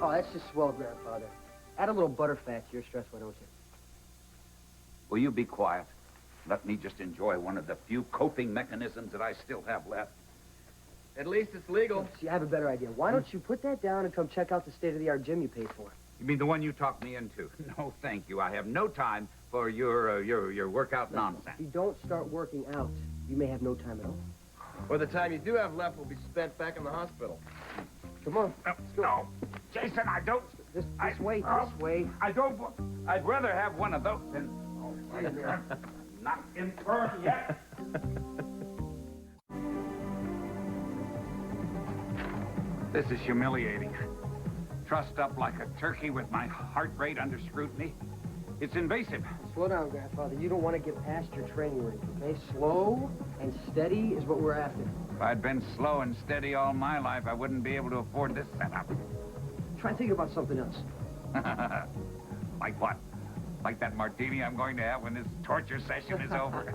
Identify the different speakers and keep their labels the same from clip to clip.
Speaker 1: Oh, that's just swell, Grandfather. Add a little butterfat to your stress, why don't you?
Speaker 2: Will you be quiet? Let me just enjoy one of the few coping mechanisms that I still have left.
Speaker 3: At least it's legal.
Speaker 1: See, I have a better idea. Why don't you put that down and come check out the state-of-the-art gym you paid for?
Speaker 2: You mean the one you talked me into? No, thank you. I have no time for your workout nonsense.
Speaker 1: If you don't start working out, you may have no time at all.
Speaker 3: Or the time you do have left will be spent back in the hospital.
Speaker 1: Come on.
Speaker 2: No. Jason, I don't...
Speaker 1: This way.
Speaker 2: I don't... I'd rather have one of those than... Not infirm yet. This is humiliating. Trussed up like a turkey with my heart rate under scrutiny. It's invasive.
Speaker 1: Slow down, Grandfather. You don't want to get past your training range, okay? Slow and steady is what we're after.
Speaker 2: If I'd been slow and steady all my life, I wouldn't be able to afford this setup.
Speaker 1: Try thinking about something else.
Speaker 2: Like what? Like that martini I'm going to have when this torture session is over?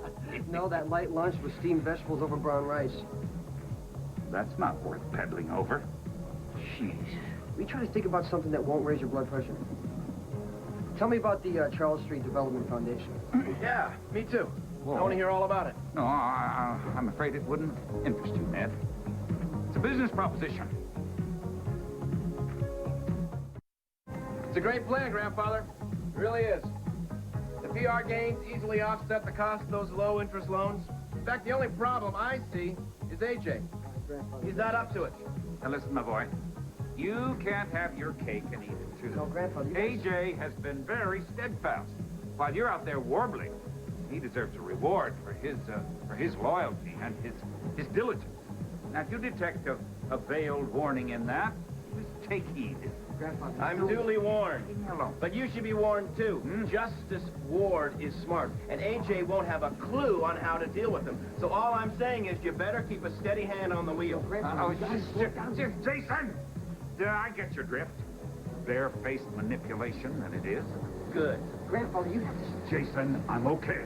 Speaker 1: No, that light lunch with steamed vegetables over brown rice.
Speaker 2: That's not worth peddling over.
Speaker 1: Jeez. We try to think about something that won't raise your blood pressure. Tell me about the Charles Street Development Foundation.
Speaker 3: Yeah, me too.
Speaker 2: Whoa.
Speaker 3: I want to hear all about it.
Speaker 2: No, I'm afraid it wouldn't interest you, Ned. It's a business proposition.
Speaker 3: It's a great plan, Grandfather. It really is. The PR gains easily offset the cost of those low-interest loans. In fact, the only problem I see is AJ. He's not up to it.
Speaker 2: Now listen, my boy. You can't have your cake and eat it, too.
Speaker 1: No, Grandfather,
Speaker 2: AJ has been very steadfast. While you're out there warbling, he deserves a reward for his loyalty and his diligence. Now, if you detect a veiled warning in that, just take heed.
Speaker 1: Grandfather,
Speaker 3: I'm duly warned.
Speaker 2: Leave me alone.
Speaker 3: But you should be warned, too. Justice Ward is smart, and AJ won't have a clue on how to deal with him. So all I'm saying is you better keep a steady hand on the wheel.
Speaker 2: Jason! I get your drift. Bare-faced manipulation, that it is.
Speaker 3: Good.
Speaker 1: Grandfather, you have to...
Speaker 2: Jason, I'm okay.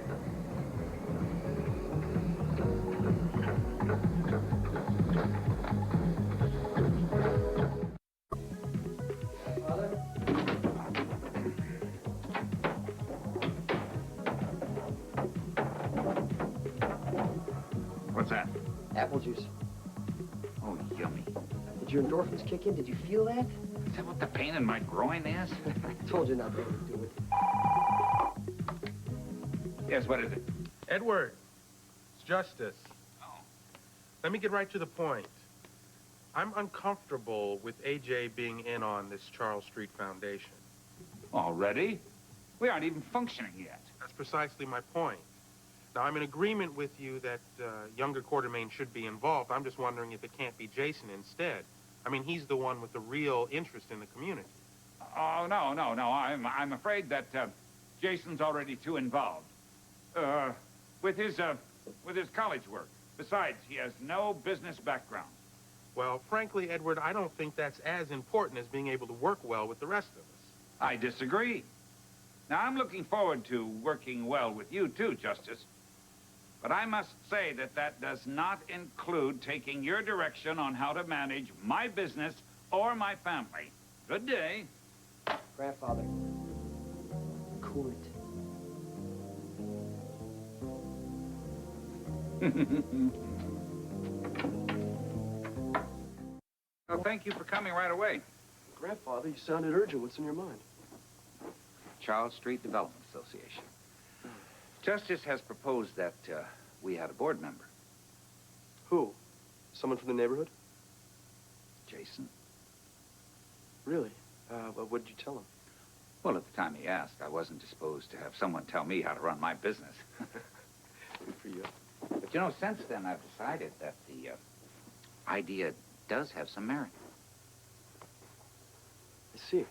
Speaker 2: What's that?
Speaker 1: Apple juice.
Speaker 2: Oh, yummy.
Speaker 1: Did your endorphins kick in? Did you feel that?
Speaker 2: Is that what the pain in my groin is?
Speaker 1: I told you not to do it.
Speaker 2: Yes, what is it?
Speaker 4: Edward, it's Justice.
Speaker 2: Oh.
Speaker 4: Let me get right to the point. I'm uncomfortable with AJ being in on this Charles Street Foundation.
Speaker 2: Already? We aren't even functioning yet.
Speaker 4: That's precisely my point. Now, I'm in agreement with you that younger Quartermain should be involved. I'm just wondering if it can't be Jason instead. I mean, he's the one with the real interest in the community.
Speaker 2: Oh, no. I'm afraid that Jason's already too involved. With his college work. Besides, he has no business background.
Speaker 4: Well, frankly, Edward, I don't think that's as important as being able to work well with the rest of us.
Speaker 2: I disagree. Now, I'm looking forward to working well with you, too, Justice. But I must say that does not include taking your direction on how to manage my business or my family. Good day.
Speaker 1: Grandfather, cool it.
Speaker 2: Well, thank you for coming right away.
Speaker 5: Grandfather, you sounded urgent. What's in your mind?
Speaker 2: Charles Street Development Association. Justice has proposed that we had a board member.
Speaker 5: Who? Someone from the neighborhood?
Speaker 2: Jason.
Speaker 5: Really? What did you tell him?
Speaker 2: Well, at the time he asked, I wasn't disposed to have someone tell me how to run my business.
Speaker 5: Good for you.
Speaker 2: But, you know, since then, I've decided that the idea does have some merit.
Speaker 5: I see.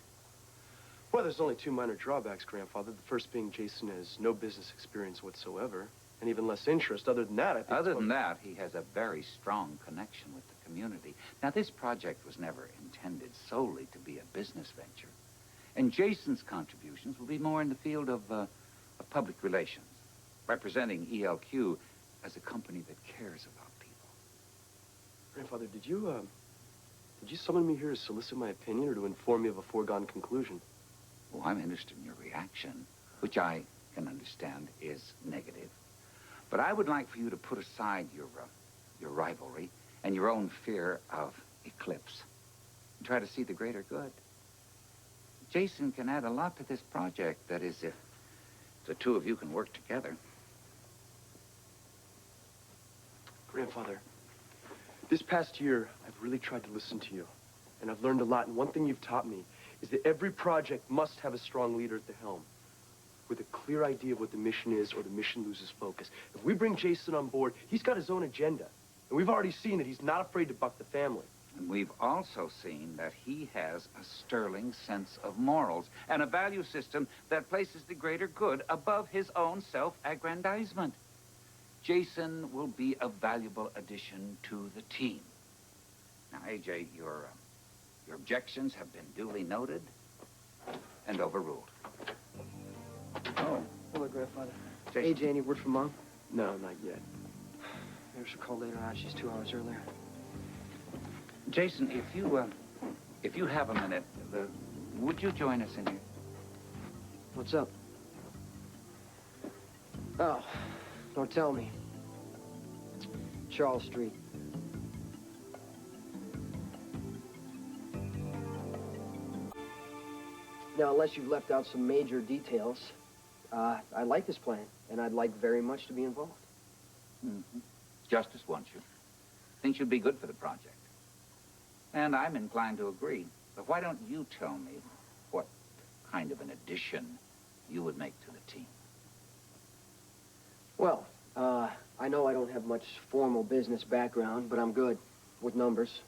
Speaker 5: Well, there's only two minor drawbacks, Grandfather. The first being Jason has no business experience whatsoever, and even less interest. Other than that, I think...
Speaker 2: Other than that, he has a very strong connection with the community. Now, this project was never intended solely to be a business venture. And Jason's contributions will be more in the field of public relations, representing ELQ as a company that cares about people.
Speaker 5: Grandfather, did Did you summon me here to solicit my opinion or to inform me of a foregone conclusion?
Speaker 2: Well, I'm interested in your reaction, which I can understand is negative. But I would like for you to put aside your rivalry and your own fear of eclipse and try to see the greater good. Jason can add a lot to this project, that is, if the two of you can work together.
Speaker 5: Grandfather, this past year, I've really tried to listen to you, and I've learned a lot, and one thing you've taught me is that every project must have a strong leader at the helm with a clear idea of what the mission is, or the mission loses focus. If we bring Jason on board, he's got his own agenda, and we've already seen that he's not afraid to buck the family.
Speaker 2: And we've also seen that he has a sterling sense of morals and a value system that places the greater good above his own self-aggrandizement. Jason will be a valuable addition to the team. Now, AJ, your objections have been duly noted and overruled. Oh.
Speaker 1: Hello, Grandfather.
Speaker 2: Jason.
Speaker 1: AJ, any word from Mom?
Speaker 5: No, not yet.
Speaker 1: Maybe I should call later on. She's 2 hours earlier.
Speaker 2: Jason, if you have a minute, would you join us in here?
Speaker 1: What's up? Oh, don't tell me. Charles Street. Now, unless you've left out some major details, I like this plan, and I'd like very much to be involved.
Speaker 2: Mm-hmm. Justice wants you. Thinks you'd be good for the project. And I'm inclined to agree. But why don't you tell me what kind of an addition you would make to the team?
Speaker 1: Well, I know I don't have much formal business background, but I'm good with numbers.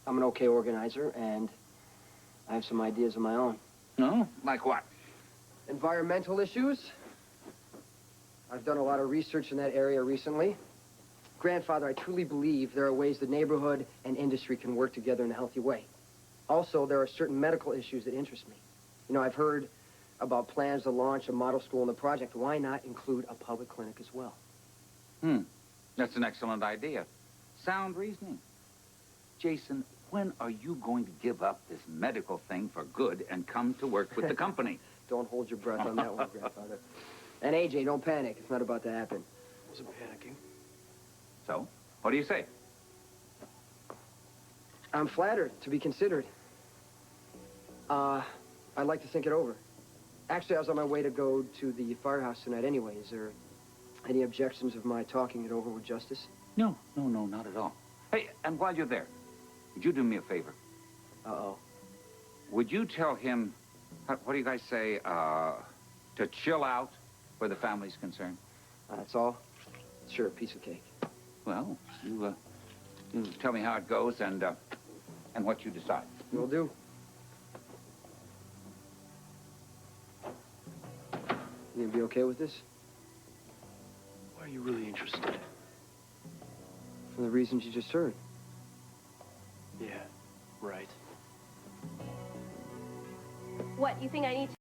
Speaker 1: I'm an okay organizer, and I have some ideas of my own.
Speaker 2: No? Like what?
Speaker 1: Environmental issues. I've done a lot of research in that area recently. Grandfather, I truly believe there are ways the neighborhood and industry can work together in a healthy way. Also, there are certain medical issues that interest me. You know, I've heard about plans to launch a model school in the project. Why not include a public clinic as well?
Speaker 2: That's an excellent idea. Sound reasoning. Jason, when are you going to give up this medical thing for good and come to work with the company?
Speaker 1: Don't hold your breath on that one, Grandfather. And AJ, don't panic. It's not about to happen.
Speaker 5: I wasn't panicking.
Speaker 2: So, what do you say?
Speaker 1: I'm flattered to be considered. I'd like to think it over. Actually, I was on my way to go to the firehouse tonight anyway. Is there any objections of my talking it over with Justice?
Speaker 2: No, not at all. Hey, and while you're there, would you do me a favor?
Speaker 1: Uh-oh.
Speaker 2: Would you tell him, what do you guys say, to chill out where the family's concerned?
Speaker 1: That's all? Sure, a piece of cake.
Speaker 2: Well, you tell me how it goes and what you decide.
Speaker 1: Will do. You gonna be okay with this?
Speaker 5: Why are you really interested?
Speaker 1: For the reasons you just heard.
Speaker 5: Yeah, right.
Speaker 6: What, you think I need to...